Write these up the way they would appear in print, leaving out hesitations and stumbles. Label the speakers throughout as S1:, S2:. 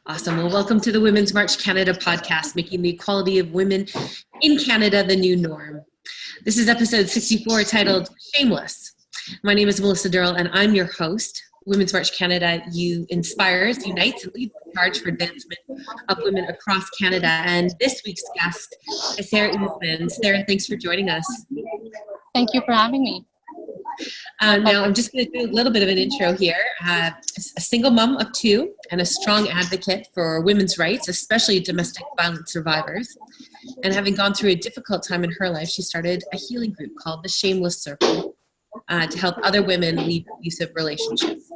S1: Awesome. Well, welcome to the Women's March Canada podcast, making the equality of women in Canada the new norm. This is episode 64 titled Shameless. My name is Melissa Durrell and I'm your host. Women's March Canada inspires, unites, and leads the charge for advancement of women across Canada. And this week's guest is Sara Usman. Sara, thanks for joining us.
S2: Thank you for having me.
S1: Now, I'm just going to do a little bit of an intro here. A single mom of two and a strong advocate for women's rights, especially domestic violence survivors. And having gone through a difficult time in her life, she started a healing group called the Shameless Circle to help other women leave abusive relationships.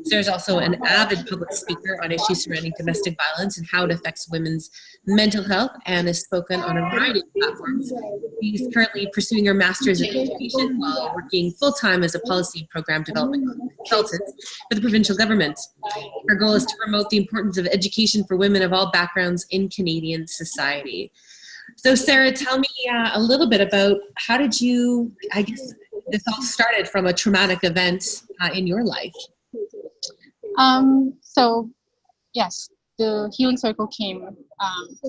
S1: Sara's also an avid public speaker on issues surrounding domestic violence and how it affects women's mental health, and has spoken on a variety of platforms. She's currently pursuing her master's in education while working full-time as a policy and program development consultant for the provincial government. Her goal is to promote the importance of education for women of all backgrounds in Canadian society. So Sara, tell me a little bit about how did you, this all started from a traumatic event in your life.
S2: So yes, the healing circle came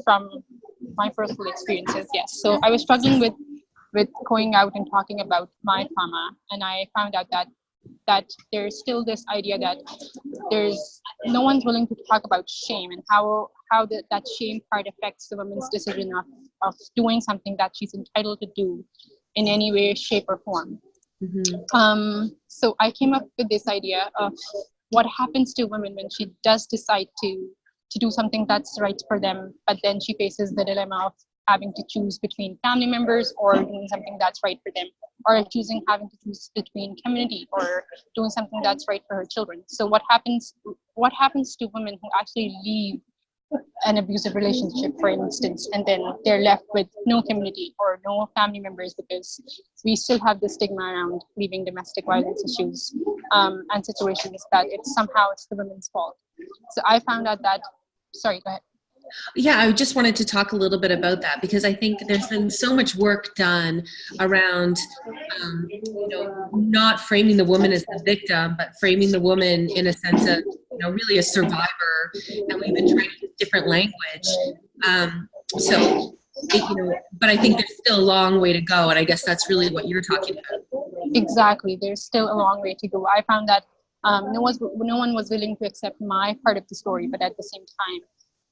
S2: from my personal experiences. Yes, so I was struggling with going out and talking about my trauma, and I found out that there's still this idea that there's no one's willing to talk about shame and how that shame part affects the woman's decision of doing something that she's entitled to do in any way, shape, or form. Mm-hmm. So I came up with this idea of what happens to women when she does decide to do something that's right for them, but then she faces the dilemma of having to choose between family members or doing something that's right for them, or having to choose between community or doing something that's right for her children. So what happens to women who actually leave an abusive relationship, for instance, and then they're left with no community or no family members, because we still have the stigma around leaving domestic violence issues and situations that it's the women's fault. So I found out that, sorry, go ahead.
S1: Yeah, I just wanted to talk a little bit about that, because I think there's been so much work done around, not framing the woman as the victim, but framing the woman in a sense of, really a survivor. And we've been trying to use different language. But I think there's still a long way to go. And I guess that's really what you're talking about.
S2: Exactly. There's still a long way to go. I found that no one was willing to accept my part of the story, but at the same time,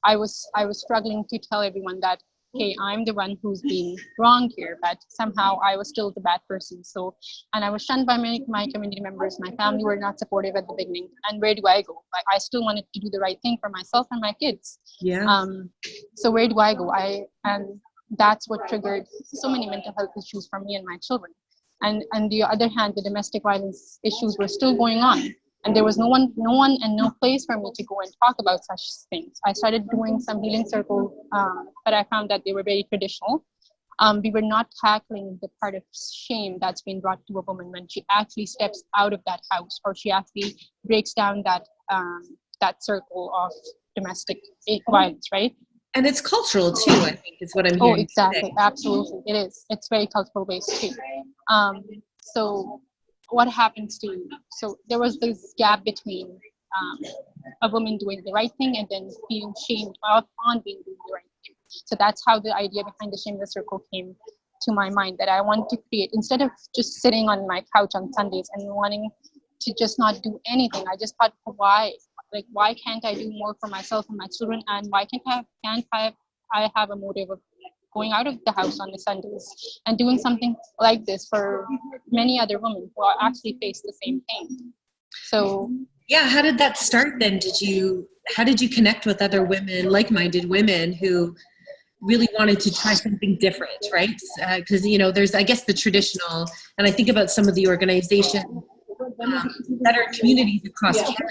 S2: I was struggling to tell everyone that, hey, I'm the one who's being wronged here, but somehow I was still the bad person. So, and I was shunned by my community members. My family were not supportive at the beginning. And where do I go? I still wanted to do the right thing for myself and my kids.
S1: Yeah.
S2: So where do I go? And that's what triggered so many mental health issues for me and my children. And on the other hand, the domestic violence issues were still going on. And there was no one and no place for me to go and talk about such things. I started doing some healing circle, but I found that they were very traditional. We were not tackling the part of shame that's been brought to a woman when she actually steps out of that house, or she actually breaks down that circle of domestic violence, right?
S1: And it's cultural too, I think, is what I'm hearing.
S2: Oh, exactly.
S1: Today.
S2: Absolutely. It is. It's very cultural based too. So what happens to you? So there was this gap between a woman doing the right thing and then feeling shamed on doing the right thing. So that's how the idea behind the Shameless Circle came to my mind, that I want to create, instead of just sitting on my couch on Sundays and wanting to just not do anything, I just thought, why can't I do more for myself and my children, and why can't I have a motive of going out of the house on the Sundays and doing something like this for many other women who actually face the same thing. So
S1: yeah, how did that start then? How did you connect with other women, like-minded women who really wanted to try something different, right? Because, there's, I guess, the traditional, and I think about some of the organizations that are communities across Canada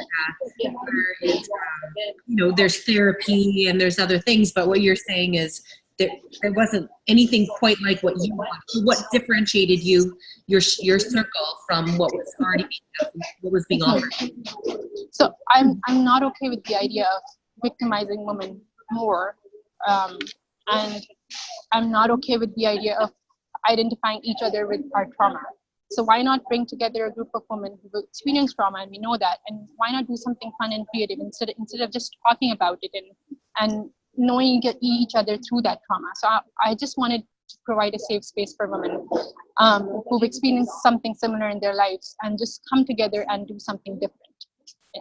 S1: where it's, there's therapy and there's other things, but what you're saying is there wasn't anything quite like what you want. What differentiated your circle from what was being offered?
S2: So I'm not okay with the idea of victimizing women more, and I'm not okay with the idea of identifying each other with our trauma. So why not bring together a group of women who've experienced trauma, and we know that, and why not do something fun and creative instead of just talking about it and knowing each other through that trauma. So I just wanted to provide a safe space for women who've experienced something similar in their lives, and just come together and do something different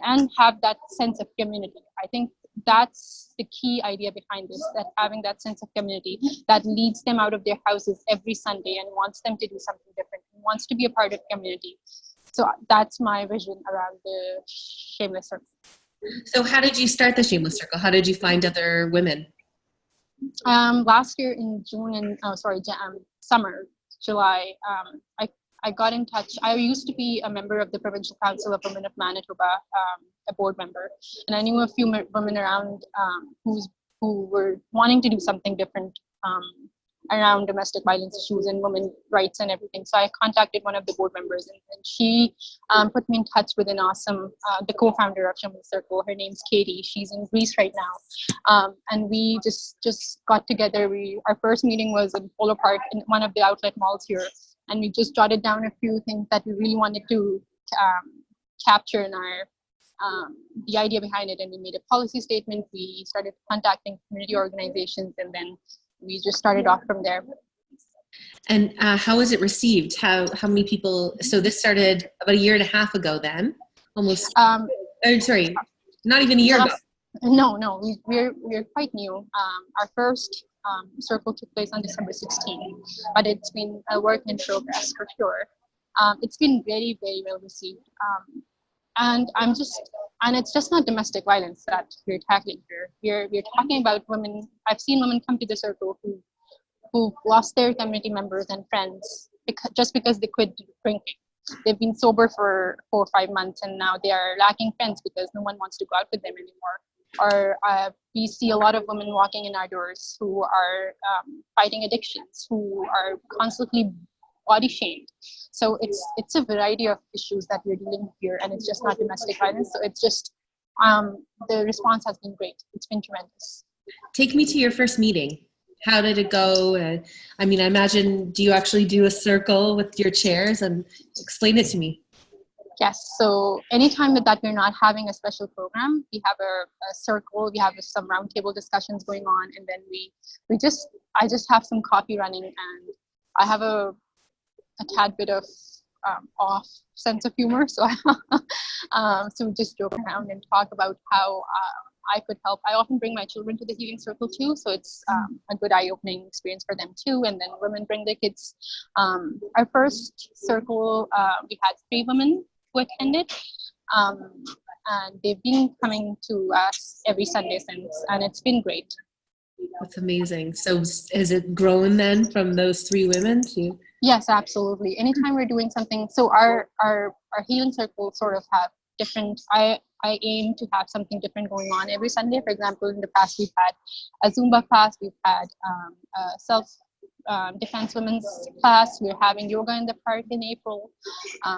S2: and have that sense of community. I think that's the key idea behind this, that having that sense of community that leads them out of their houses every Sunday and wants them to do something different and wants to be a part of community. So that's my vision around the Shameless Circle.
S1: So how did you start the Shameless Circle? How did you find other women?
S2: Last year in June and summer, July, I got in touch. I used to be a member of the Provincial Council of Women of Manitoba, a board member, and I knew a few women around who were wanting to do something different around domestic violence issues and women's rights and everything. So I contacted one of the board members, and she put me in touch with an awesome, the co-founder of Shameless Circle. Her name's Katie. She's in Greece right now. And we just got together. Our first meeting was in Polo Park in one of the outlet malls here. And we just jotted down a few things that we really wanted to capture in our the idea behind it. And we made a policy statement. We started contacting community organizations, and then we just started off from there.
S1: And how was it received? How many people? So this started about a year and a half ago then, almost. Sorry, not even a year ago.
S2: No, we're quite new. Our first circle took place on December 16th, but it's been a work in progress for sure. It's been very, very well received. And it's just not domestic violence that we're tackling here. We're talking about women. I've seen women come to the circle who lost their community members and friends just because they quit drinking. They've been sober for 4 or 5 months, and now they are lacking friends because no one wants to go out with them anymore. Or we see a lot of women walking in our doors who are fighting addictions, who are constantly body shamed. So it's a variety of issues that we're dealing with here, and it's just not domestic violence. So it's just the response has been great. It's been tremendous.
S1: Take me to your first meeting. How did it go? I imagine, do you actually do a circle with your chairs? And explain it to me.
S2: Yes, so anytime that we're not having a special program, we have a circle, we have some roundtable discussions going on, and then I just have some coffee running, and I have a tad bit of off sense of humor, so so we just joke around and talk about how I could help. I often bring my children to the healing circle too, so it's a good eye-opening experience for them too. And then women bring their kids. Our first circle, we had 3 women who attended, and they've been coming to us every Sunday since, and it's been great.
S1: That's amazing. So has it grown then from those 3 women to?
S2: Yes, absolutely. Anytime we're doing something, so our healing circles sort of have different, I aim to have something different going on every Sunday. For example, in the past, we've had a Zumba class, we've had a self-defense women's class, we're having yoga in the park in April,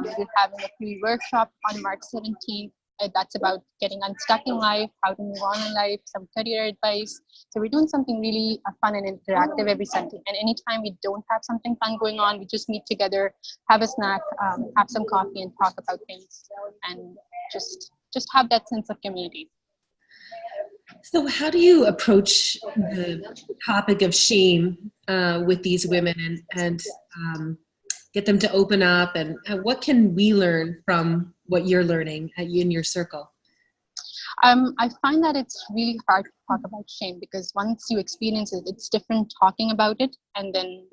S2: we're having a free workshop on March 17th. That's about getting unstuck in life, how to move on in life, some career advice. So we're doing something really fun and interactive every Sunday. And anytime we don't have something fun going on, we just meet together, have a snack, have some coffee, and talk about things, and just have that sense of community.
S1: So how do you approach the topic of shame with these women and get them to open up, and what can we learn from what you're learning in your circle?
S2: I find that it's really hard to talk about shame because once you experience it, it's different talking about it, and then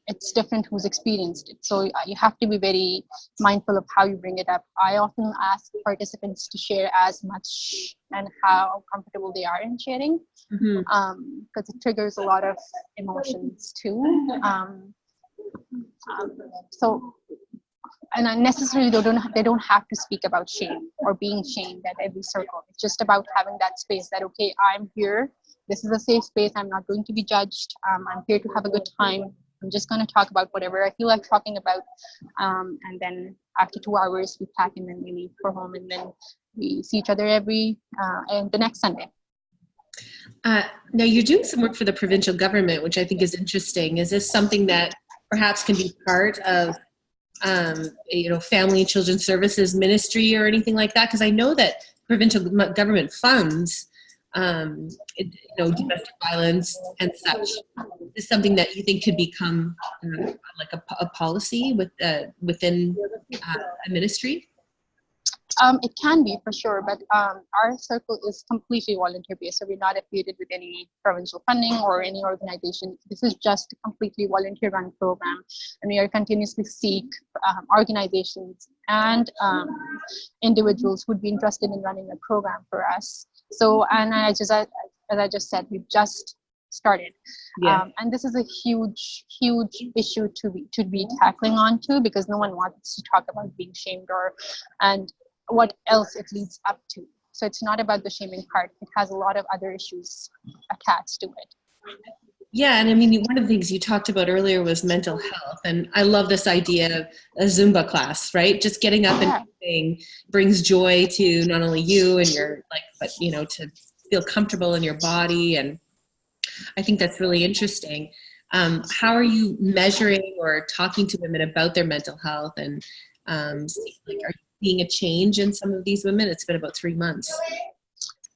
S2: it's different who's experienced it. So you have to be very mindful of how you bring it up. I often ask participants to share as much and how comfortable they are in sharing, because it triggers a lot of emotions too. And unnecessarily they don't have to speak about shame or being shamed at every circle. It's just about having that space that, okay, I'm here, this is a safe space, I'm not going to be judged, I'm here to have a good time, I'm just going to talk about whatever I feel like talking about, and then after 2 hours we pack and then we leave for home, and then we see each other and the next Sunday.
S1: Now you're doing some work for the provincial government, which I think is interesting. Is this something that perhaps can be part of, family and children's services ministry or anything like that? Because I know that provincial government funds, domestic violence and such. Is something that you think could become like a policy within a ministry?
S2: It can be for sure, but our circle is completely volunteer based, so we're not affiliated with any provincial funding or any organization. This is just a completely volunteer run program, and we are continuously seek organizations and individuals who would be interested in running a program for us. So, and as I just said, we've just started, and this is a huge issue to be tackling onto, because no one wants to talk about being shamed and what else it leads up to. So it's not about the shaming part. It has a lot of other issues attached to it.
S1: Yeah, and I mean, one of the things you talked about earlier was mental health, and I love this idea of a Zumba class, right? Just getting up and moving brings joy to not only you and your but to feel comfortable in your body, and I think that's really interesting. How are you measuring or talking to women about their mental health, and are you seeing a change in some of these women? It's been about 3 months.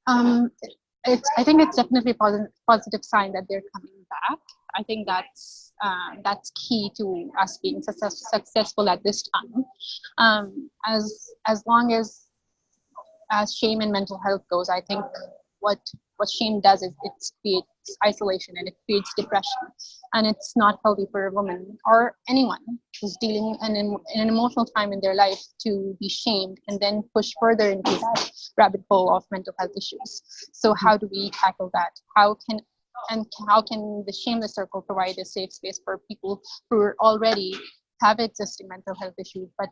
S2: I think it's definitely a positive sign that they're coming back. I think that's key to us being successful at this time. As long as shame and mental health goes, I think what shame does is it creates isolation and it creates depression, and it's not healthy for a woman or anyone who's dealing in an emotional time in their life to be shamed and then push further into that rabbit hole of mental health issues. So how do we tackle that? How can the Shameless Circle provide a safe space for people who already have existing mental health issues, but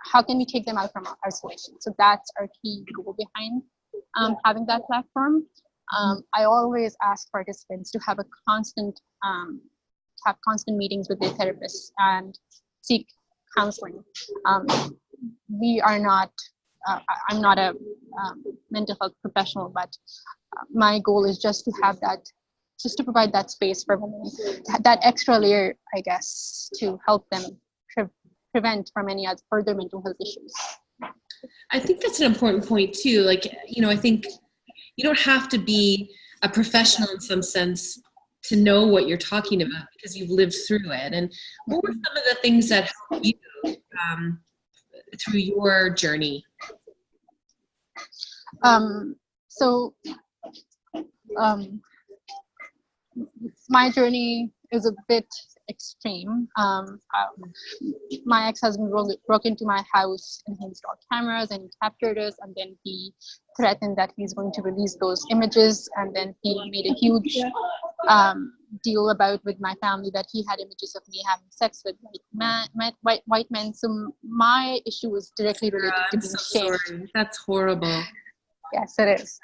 S2: how can we take them out from isolation? So that's our key goal behind having that platform. I always ask participants to have constant meetings with their therapists and seek counseling. We are not, I'm not a mental health professional, but my goal is just to provide that space for women, that extra layer, I guess, to help them prevent from any other further mental health issues.
S1: I think that's an important point too. I think you don't have to be a professional in some sense to know what you're talking about because you've lived through it. And what were some of the things that helped you through your journey?
S2: My journey is a bit extreme. My ex-husband broke into my house and he installed cameras and he captured us, and then he threatened that he's going to release those images, and then he made a huge deal with my family that he had images of me having sex with white men. So my issue was directly related to being shamed.
S1: Sorry. That's horrible.
S2: Yes, it is.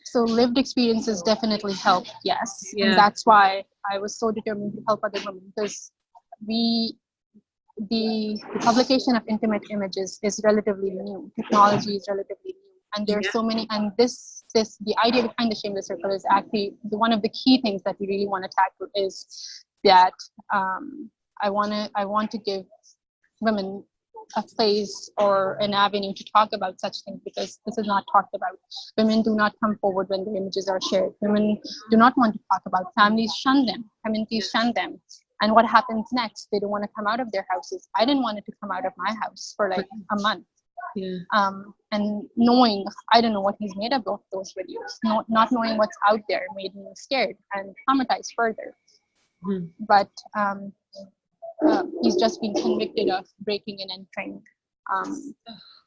S2: So lived experiences definitely help, yes. Yeah. And that's why I was so determined to help other women, because the publication of intimate images is relatively new. Technology is relatively new. And there's so many, and the idea behind the Shameless Circle is actually one of the key things that we really want to tackle is that I want to give women a place or an avenue to talk about such things, because this is not talked about. Women do not come forward when their images are shared. Women do not want to talk about. Families shun them. Communities shun them. And what happens next? They don't want to come out of their houses. I didn't want it to come out of my house for like a month. Yeah. And knowing, I don't know what he's made of those videos. Not knowing what's out there made me scared and traumatized further. Mm-hmm. But he's just been convicted of breaking and entering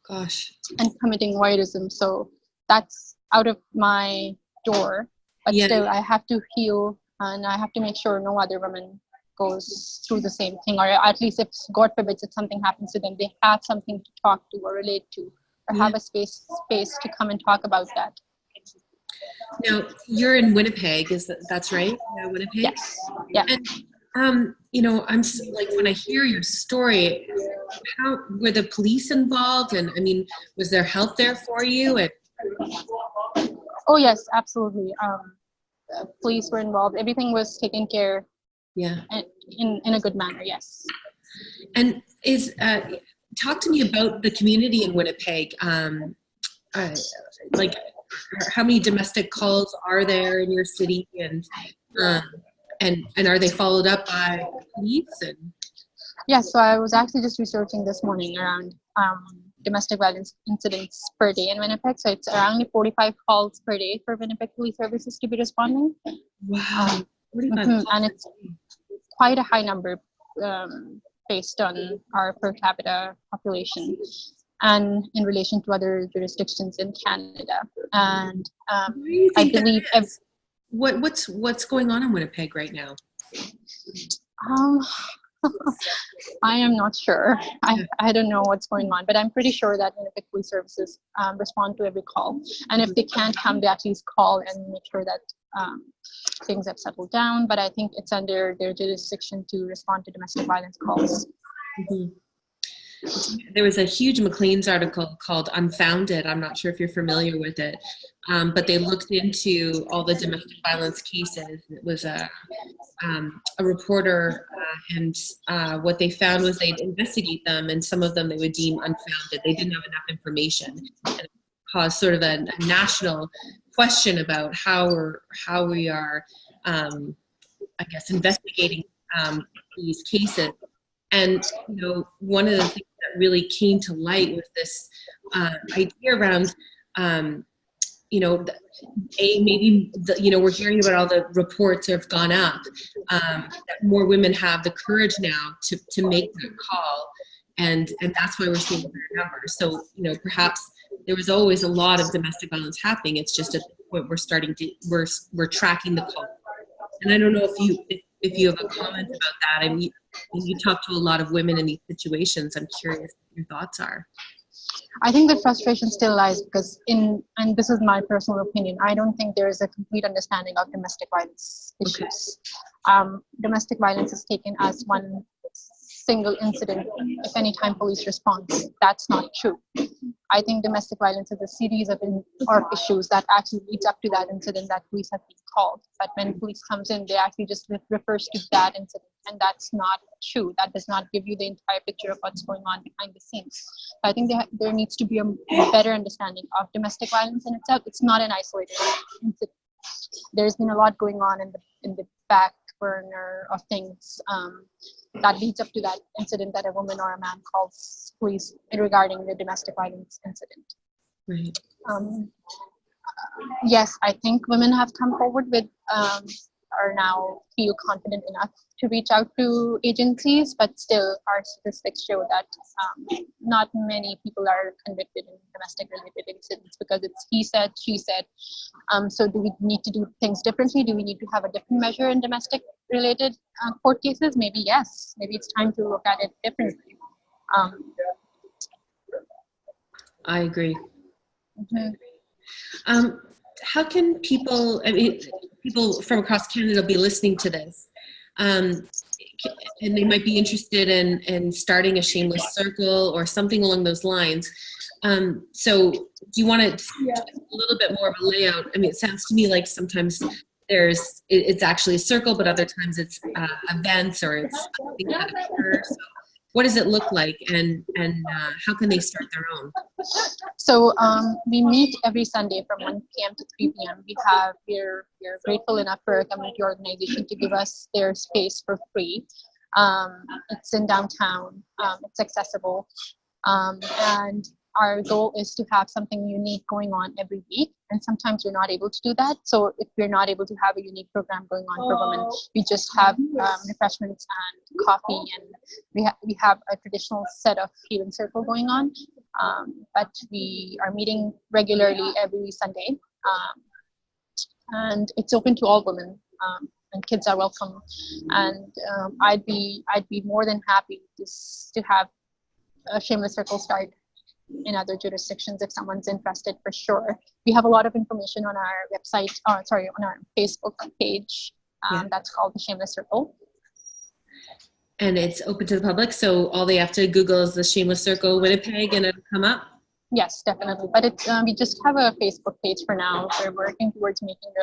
S2: and committing voyeurism. So that's out of my door. But still, I have to heal, and I have to make sure no other woman goes through the same thing, or at least if God forbids if something happens to them, they have something to talk to or relate to, or have a space to come and talk about that.
S1: Now, you're in Winnipeg, that's right? Winnipeg?
S2: Yes. Yeah.
S1: And I'm like, when I hear your story, how were the police involved? And I mean, was there help there for you?
S2: Oh yes, absolutely. police were involved. Everything was taken care
S1: Yeah.
S2: in a good manner. Yes.
S1: And talk to me about the community in Winnipeg. Like, how many domestic calls are there in your city, and are they followed up by police? And
S2: Yes, so I was actually just researching this morning around domestic violence incidents per day in Winnipeg. So it's around 45 calls per day for Winnipeg Police Services to be responding.
S1: Wow, 45
S2: and it's quite a high number based on our per capita population and in relation to other jurisdictions in Canada. And I believe
S1: what's going on in Winnipeg right now?
S2: I am not sure. I don't know what's going on, but I'm pretty sure that Winnipeg Police Services respond to every call. And if they can't come, they at least call and make sure that things have settled down. But I think it's under their jurisdiction to respond to domestic violence calls.
S1: Mm-hmm. There was a huge McLeans article called Unfounded. I'm not sure if you're familiar with it, but they looked into all the domestic violence cases. It was a reporter, and what they found was they'd investigate them, and some of them they would deem unfounded. They didn't have enough information, and it caused sort of a national question about how we are, I guess, investigating these cases. And one of the things that really came to light was this idea around, we're hearing about all the reports that have gone up, that more women have the courage now to make that call, and that's why we're seeing higher numbers. So perhaps there was always a lot of domestic violence happening. It's just at the point we're tracking the call. And I don't know if you have a comment about that. I mean, you talk to a lot of women in these situations. I'm curious what your thoughts are.
S2: I think the frustration still lies because and this is my personal opinion, I don't think there is a complete understanding of domestic violence issues. Okay. Domestic violence is taken as one single incident if any time police responds. That's not true. I think domestic violence is a series of issues that actually leads up to that incident that police have been called. But when police comes in, they actually just refers to that incident, and that's not true. That does not give you the entire picture of what's going on behind the scenes. I think there needs to be a better understanding of domestic violence in itself. It's not an isolated incident. There's been a lot going on in the back burner of things that leads up to that incident that a woman or a man calls police regarding the domestic violence incident. Right. Yes, I think women have come forward with are now feel confident enough to reach out to agencies, but still our statistics show that not many people are convicted in domestic related incidents because it's he said, she said. So do we need to do things differently? Do we need to have a different measure in domestic related court cases? Maybe yes. Maybe it's time to look at it differently.
S1: I agree.
S2: Mm-hmm.
S1: How can people from across Canada be listening to this, and they might be interested in starting a Shameless Circle or something along those lines? So do you want to a little bit more of a layout? I mean, it sounds to me like sometimes it's actually a circle, but other times it's events or it's something that occurs. So what does it look like, and how can they start their own?
S2: So we meet every Sunday from 1 p.m. to 3 p.m. We're grateful enough for a community organization to give us their space for free. It's in downtown. It's accessible, and our goal is to have something unique going on every week. And sometimes we're not able to do that. So if we're not able to have a unique program going on for women, we just have refreshments and coffee, and we have a traditional set of healing circle going on. But we are meeting regularly every Sunday, and it's open to all women, and kids are welcome. And I'd be more than happy to have a Shameless Circle start in other jurisdictions if someone's interested, for sure. We have a lot of information on our website, on our Facebook page. That's called the Shameless Circle.
S1: And it's open to the public, so all they have to Google is the Shameless Circle Winnipeg and it'll come up?
S2: Yes, definitely. But it's we just have a Facebook page for now. We're working towards making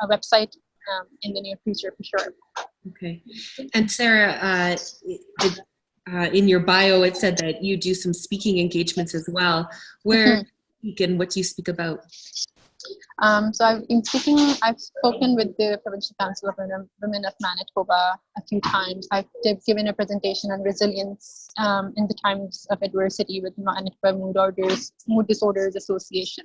S2: a website in the near future for sure.
S1: Okay. And Sara, in your bio, it said that you do some speaking engagements as well. Where do you speak and what do you speak about?
S2: So I've spoken with the Provincial Council of Women of Manitoba a few times. I've given a presentation on resilience in the times of adversity with Manitoba Mood Disorders Association.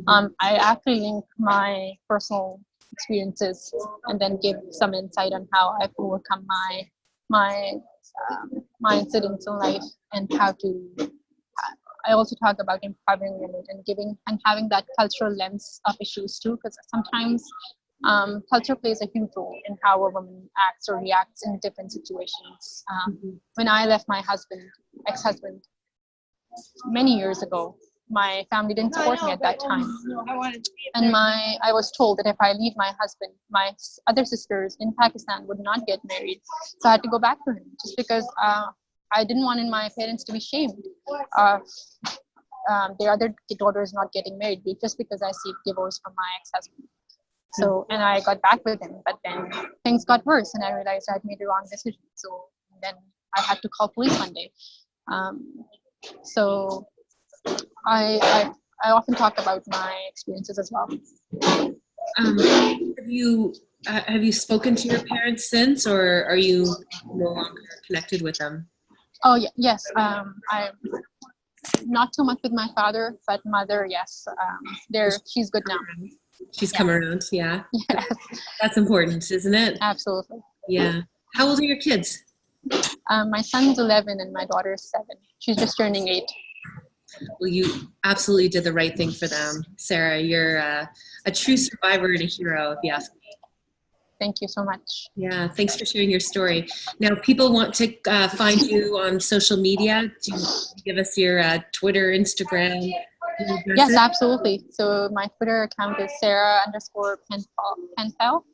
S2: I actually link my personal experiences and then give some insight on how I've overcome my incidents in life and how to. I also talk about empowering women and having that cultural lens of issues too, because sometimes culture plays a huge role in how a woman acts or reacts in different situations. When I left my ex-husband, many years ago, my family didn't support me at that time. And I was told that if I leave my husband, my other sisters in Pakistan would not get married. So I had to go back to him just because I didn't want my parents to be shamed of their other daughters not getting married just because I seek divorce from my ex-husband. So, and I got back with him, but then things got worse and I realized I'd made the wrong decision. So then I had to call police one day. So I often talk about my experiences as well.
S1: Have you spoken to your parents since, or are you no longer connected with them?
S2: Oh yes, I'm not too much with my father, but mother, yes. She's good now.
S1: She's come around, yeah.
S2: Yes.
S1: That's important, isn't it?
S2: Absolutely.
S1: Yeah. How old are your kids?
S2: My son's 11 and my daughter's 7. She's just turning 8.
S1: Well, you absolutely did the right thing for them, Sara. You're a true survivor and a hero, if you ask me.
S2: Thank you so much.
S1: Yeah, thanks for sharing your story. Now, if people want to find you on social media, do you give us your Twitter, Instagram?
S2: Yes, absolutely. So my Twitter account is Sara_Penfell.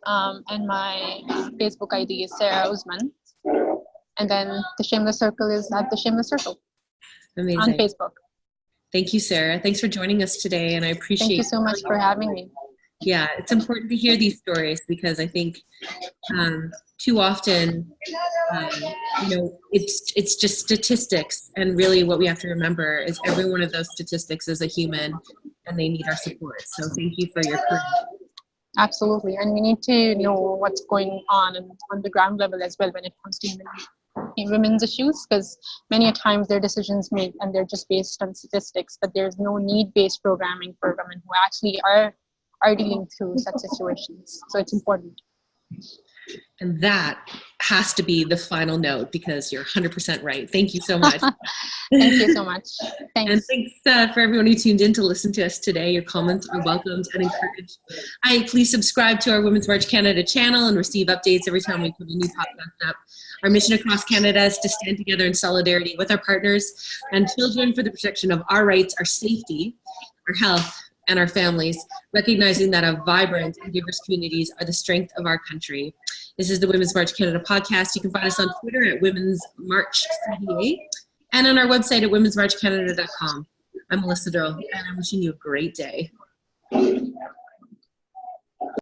S2: And my Facebook ID is Sara Usman. And then the Shameless Circle is at the Shameless Circle.
S1: Amazing.
S2: On Facebook.
S1: Thank you, Sara. Thanks for joining us today, and I appreciate.
S2: Thank you so much for having me.
S1: Yeah, it's important to hear these stories because I think too often, it's just statistics, and really what we have to remember is every one of those statistics is a human, and they need our support. So thank you for your courage.
S2: Absolutely, and we need to know what's going on the ground level as well when it comes to women's issues, because many a times their decisions made and they're just based on statistics, but there's no need-based programming for women who actually are dealing through such situations. So it's important.
S1: And that has to be the final note because you're 100% right. Thank you so much.
S2: Thank you so much. Thanks.
S1: And thanks for everyone who tuned in to listen to us today. Your comments are welcomed and encouraged. Please subscribe to our Women's March Canada channel and receive updates every time we put a new podcast up. Our mission across Canada is to stand together in solidarity with our partners and children for the protection of our rights, our safety, our health, and our families, recognizing that a vibrant and diverse communities are the strength of our country. This is the Women's March Canada podcast. You can find us on Twitter at Women's March CDA and on our website at womensmarchcanada.com. I'm Melissa Durrell, and I'm wishing you a great day.